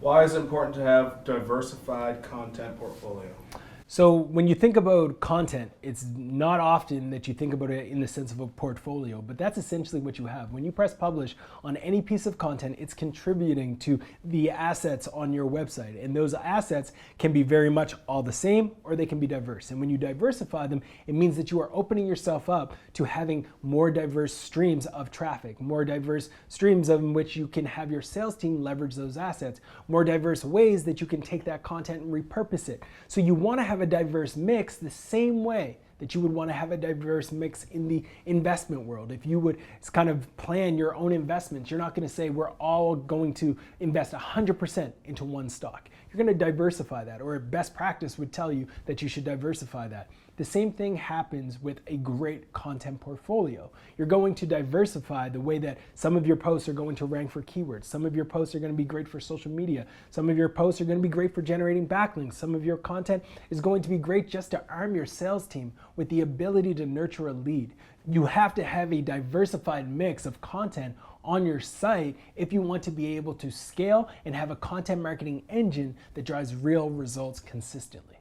Why is it important to have diversified content portfolio? So when you think about content, it's not often that you think about it in the sense of a portfolio, but that's essentially what you have. When you press publish on any piece of content, it's contributing to the assets on your website. And those assets can be very much all the same, or they can be diverse. And when you diversify them, it means that you are opening yourself up to having more diverse streams of traffic, more diverse streams in which you can have your sales team leverage those assets, more diverse ways that you can take that content and repurpose it. So you want to have a diverse mix the same way that you would want to have a diverse mix in the investment world. If you would kind of plan your own investments, you're not going to say we're all going to invest 100% into one stock. You're going to diversify that, or best practice would tell you that you should diversify that. The same thing happens with a great content portfolio. You're going to diversify the way that some of your posts are going to rank for keywords. Some of your posts are going to be great for social media. Some of your posts are going to be great for generating backlinks. Some of your content is going to be great just to arm your sales team with the ability to nurture a lead. You have to have a diversified mix of content on your site if you want to be able to scale and have a content marketing engine that drives real results consistently.